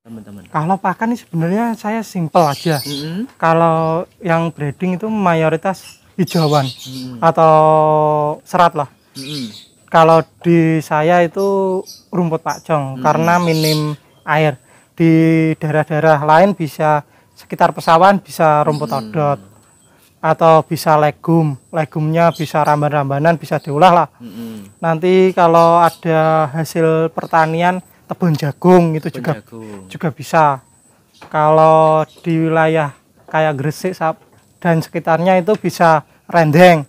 teman-teman? Kalau pakan ini sebenarnya saya simpel aja. Kalau yang breeding itu mayoritas hijauan atau serat lah. Kalau di saya itu rumput pakcong karena minim air. Di daerah-daerah lain bisa sekitar pesawahan bisa rumput odot atau bisa legumnya bisa ramban-rambanan, bisa diolah lah. Nanti kalau ada hasil pertanian tebon jagung itu juga bisa. Kalau di wilayah kayak Gresik dan sekitarnya itu bisa rendeng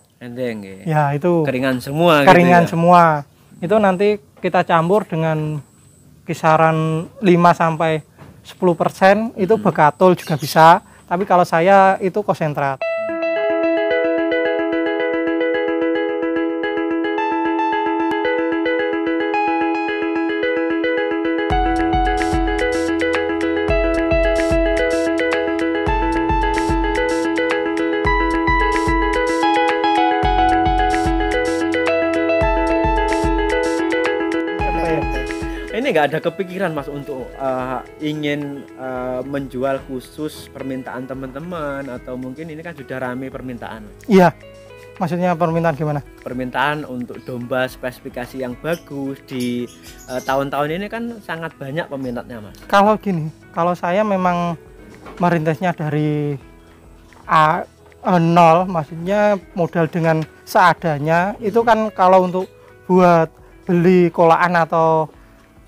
ya, itu keringan semua semua. Itu nanti kita campur dengan kisaran 5-10% itu bekatul juga bisa, tapi kalau saya itu konsentrat. Ini nggak ada kepikiran Mas untuk ingin menjual khusus permintaan teman-teman, atau mungkin ini kan sudah ramai permintaan? Iya, maksudnya permintaan gimana? Permintaan untuk domba spesifikasi yang bagus di tahun-tahun ini kan sangat banyak peminatnya Mas. Kalau gini, kalau saya memang merintisnya dari nol, maksudnya modal dengan seadanya. Itu kan kalau untuk buat beli kolaan atau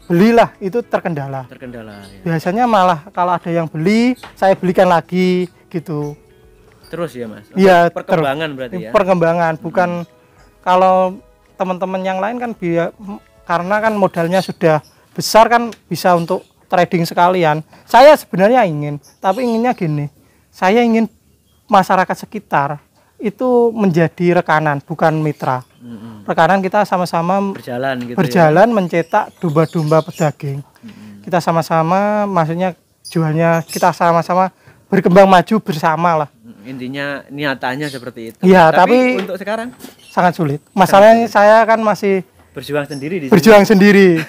belilah itu terkendala ya. Biasanya malah kalau ada yang beli saya belikan lagi gitu terus ya Mas. Iya, perkembangan berarti ya, perkembangan bukan kalau teman-teman yang lain kan karena kan modalnya sudah besar kan bisa untuk trading sekalian. Saya sebenarnya tapi inginnya gini, saya ingin masyarakat sekitar itu menjadi rekanan bukan mitra. Rekanan kita sama-sama berjalan mencetak domba-domba pedaging. Kita sama-sama, maksudnya jualnya kita sama-sama berkembang maju bersama lah. Intinya niatannya seperti itu. Iya, tapi untuk sekarang sangat sulit. Masalahnya saya kan masih berjuang sendiri di sini. Berjuang sendiri.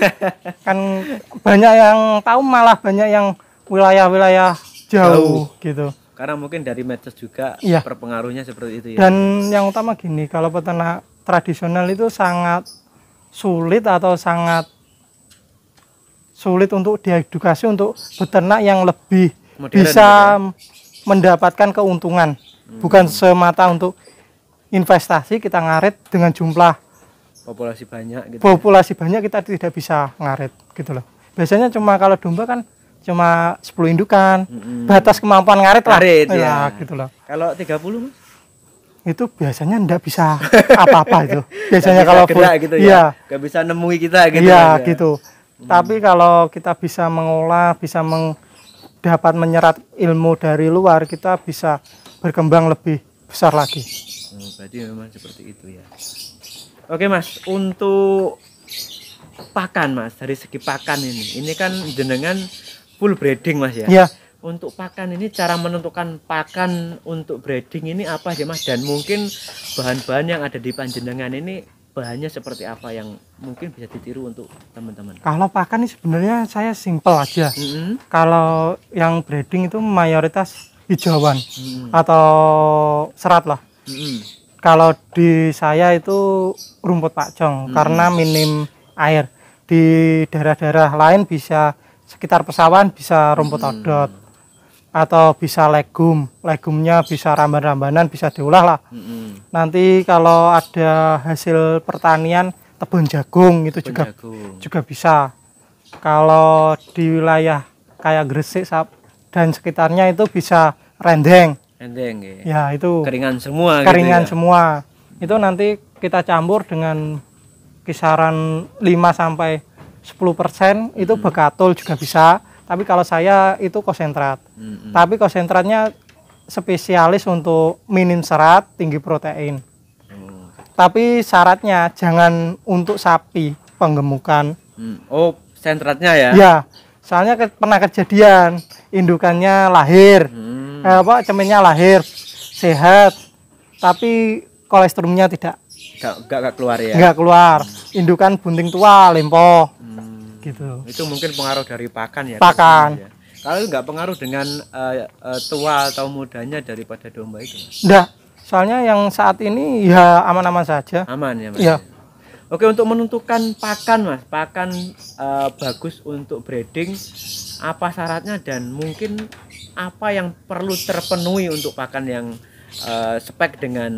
Kan banyak yang tahu, malah banyak yang wilayah-wilayah jauh gitu. Karena mungkin dari medsos juga berpengaruhnya seperti itu ya. Dan yang utama gini, kalau peternak tradisional itu sangat sulit untuk diedukasi untuk beternak yang lebih modern, bisa mendapatkan keuntungan. Bukan semata untuk investasi kita ngarit dengan jumlah populasi banyak gitu. Populasi banyak kita tidak bisa ngarit gitu loh. Biasanya cuma kalau domba kan cuma 10 indukan, batas kemampuan ngarit lah. Ya, gitu loh. Kalau 30 Mas? Itu biasanya enggak bisa apa-apa itu. Biasanya kalau gerak gitu ya. Enggak bisa nemui kita gitu. Iya, gitu. Tapi kalau kita bisa mengolah, bisa dapat menyerap ilmu dari luar, kita bisa berkembang lebih besar lagi. Berarti memang seperti itu ya. Oke Mas, untuk pakan Mas, dari segi pakan ini kan jenengan full breeding Mas ya. Iya. Untuk pakan ini, cara menentukan pakan untuk breeding ini apa sih Mas? Dan mungkin bahan-bahan yang ada di panjenengan ini bahannya seperti apa yang mungkin bisa ditiru untuk teman-teman? Kalau pakan ini sebenarnya saya simpel aja. Kalau yang breeding itu mayoritas hijauan atau serat lah. Kalau di saya itu rumput pakcong karena minim air. Di daerah-daerah lain bisa sekitar pesawahan bisa rumput odot atau bisa legumnya bisa ramban-rambanan, bisa diolah lah. Nanti kalau ada hasil pertanian tebon jagung itu juga bisa. Kalau di wilayah kayak Gresik dan sekitarnya itu bisa rendeng ya, itu keringan semua. Itu nanti kita campur dengan kisaran 5-10% itu bekatul juga bisa. Tapi kalau saya itu konsentrat. Tapi konsentratnya spesialis untuk minim serat, tinggi protein. Tapi syaratnya jangan untuk sapi penggemukan. Oh, sentratnya ya? Ya, soalnya pernah kejadian indukannya lahir, cemennya lahir sehat, tapi kolesterolnya Gak keluar ya? Nggak keluar. Indukan bunting tua, lempoh. Gitu. Itu mungkin pengaruh dari pakan ya? Pakan. Kalau nggak pengaruh dengan tua atau mudanya daripada domba itu, Mas? Enggak. Soalnya yang saat ini ya aman-aman saja. Aman ya, Mas? Iya. Oke, untuk menentukan pakan, Mas, pakan bagus untuk breeding, apa syaratnya dan mungkin apa yang perlu terpenuhi untuk pakan yang spek dengan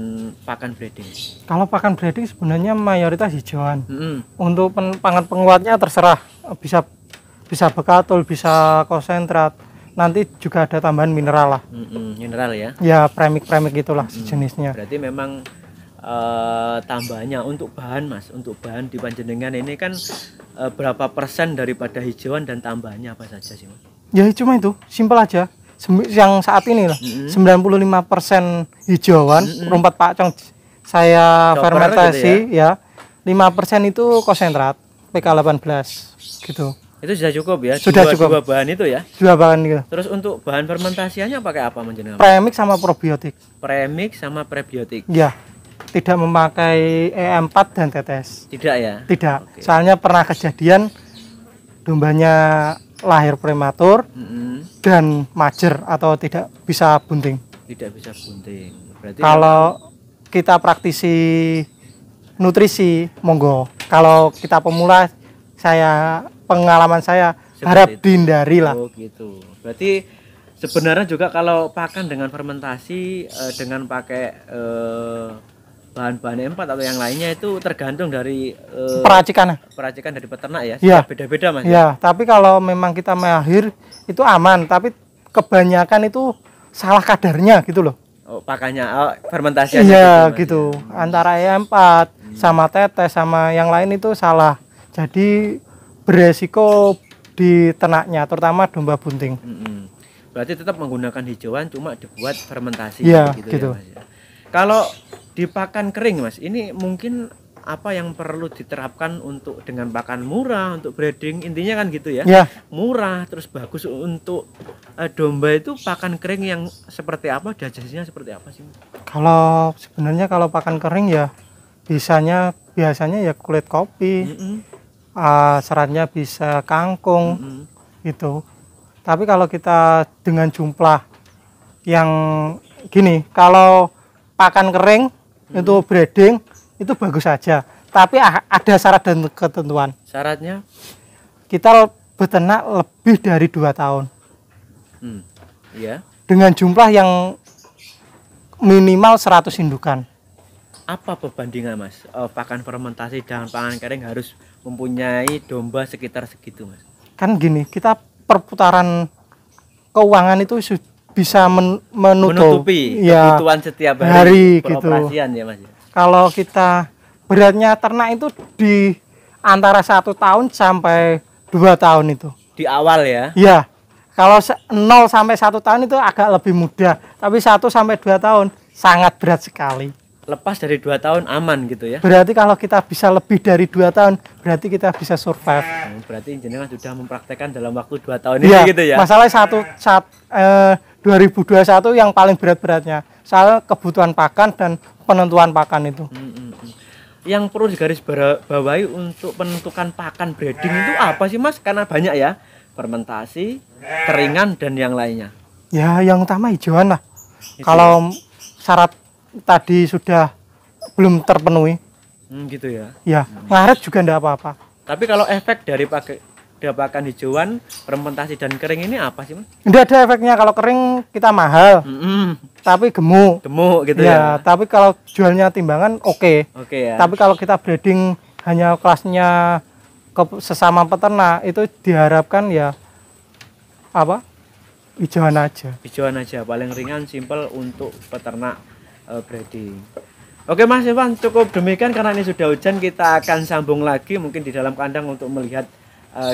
pakan breeding? Kalau pakan breeding sebenarnya mayoritas hijauan. Mm-mm. Untuk pakan penguatnya terserah, bisa bekatul, bisa konsentrat. Nanti juga ada tambahan mineral lah. Mineral ya. Ya premik-premik gitulah sejenisnya. Berarti memang tambahannya untuk bahan, Mas, untuk bahan di panjenengan ini kan berapa persen daripada hijauan dan tambahannya apa saja sih, Mas? Ya cuma itu, simpel aja. Yang saat ini lah, 95% hijauan, rumput pakcong saya Chopper fermentasi gitu ya. 5% itu konsentrat PK18 gitu. Itu sudah cukup ya? Sudah cukup. Dua bahan itu ya? Dua bahan gitu. Terus untuk bahan fermentasiannya pakai apa menjenengan? Premix sama probiotik. Premix sama prebiotik? Ya, tidak memakai E4 dan tetes. Tidak ya? Tidak. Oke. Soalnya pernah kejadian dombanya lahir prematur dan majer atau tidak bisa bunting. Tidak bisa bunting. Berarti Kalau kita praktisi nutrisi, monggo. Kalau kita pemula, pengalaman saya Seperti harap itu. dihindari lah. Oh gitu. Berarti sebenarnya juga kalau pakan dengan fermentasi dengan pakai bahan-bahan E4 atau yang lainnya itu tergantung dari Peracikan. peracikan dari peternak ya. Iya. Beda-beda, Mas. Ya, tapi kalau memang kita mahir itu aman, tapi kebanyakan itu salah kadarnya gitu loh. Oh, pakannya fermentasinya Iya Mas, gitu. ya. Antara E4 sama tetes sama yang lain itu salah. Jadi beresiko di ternaknya, terutama domba bunting. Berarti tetap menggunakan hijauan cuma dibuat fermentasi Iya, gitu, gitu. ya, Mas, ya. Kalau di pakan kering, Mas, ini mungkin apa yang perlu diterapkan untuk dengan pakan murah untuk breeding, intinya kan gitu ya. Ya, Murah terus bagus untuk domba itu pakan kering yang seperti apa, digestinya seperti apa sih? kalau sebenarnya kalau pakan kering ya biasanya ya kulit kopi, seratnya bisa kangkung gitu. Tapi kalau kita dengan jumlah yang gini, kalau pakan kering itu breeding itu bagus saja. Tapi ada syarat dan ketentuan. Syaratnya? Kita beternak lebih dari 2 tahun. Iya. Dengan jumlah yang minimal 100 indukan. Apa perbandingan, Mas? Pakan fermentasi dan pakan kering harus mempunyai domba sekitar segitu, Mas? Kan gini, kita perputaran keuangan itu bisa Menutupi ya, kebutuhan setiap hari, hari gitu. peroperasian ya, Mas. Kalau kita beratnya ternak itu di antara 1 tahun sampai 2 tahun itu. Di awal ya. Ya, kalau 0 sampai 1 tahun itu agak lebih mudah, tapi 1 sampai 2 tahun sangat berat sekali. Lepas dari 2 tahun aman gitu ya. Berarti kalau kita bisa lebih dari 2 tahun, berarti kita bisa survive. Berarti jenengan sudah mempraktekkan dalam waktu 2 tahun Ya, ini gitu ya. masalah 2021 yang paling berat-beratnya. Soal kebutuhan pakan dan penentuan pakan itu. Yang perlu digaris bawahi untuk penentukan pakan breeding itu apa sih, Mas? Karena banyak ya, fermentasi, keringan dan yang lainnya. Ya, yang utama hijauan lah. Kalau syarat tadi sudah belum terpenuhi, gitu ya. ya ngaret juga enggak apa-apa. Tapi kalau efek dari pakan hijauan, fermentasi dan kering ini apa sih, Mas? Enggak ada efeknya. Kalau kering kita mahal, tapi gemuk. Gemuk gitu Ya, ya. tapi kalau jualnya timbangan oke. Oke ya. Tapi kalau kita breeding hanya kelasnya sesama peternak itu diharapkan ya apa? Hijauan aja. Hijauan aja, paling ringan, simple untuk peternak breeding. Oke Mas Iwan, cukup demikian karena ini sudah hujan, kita akan sambung lagi mungkin di dalam kandang untuk melihat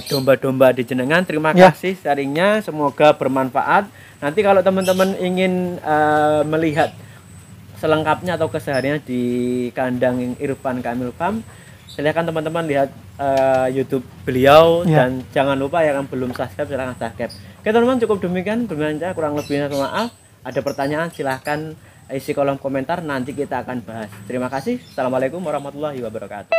domba-domba di jenengan. Terima kasih sharingnya, semoga bermanfaat. Nanti kalau teman-teman ingin melihat selengkapnya atau kesehariannya di kandang Irfan Kamil Farm, silahkan teman-teman lihat YouTube beliau dan jangan lupa yang belum subscribe silahkan subscribe. Oke teman-teman, cukup demikian, berbincang kurang lebihnya maaf. Ada pertanyaan silahkan isi kolom komentar, nanti kita akan bahas. Terima kasih. Assalamualaikum warahmatullahi wabarakatuh.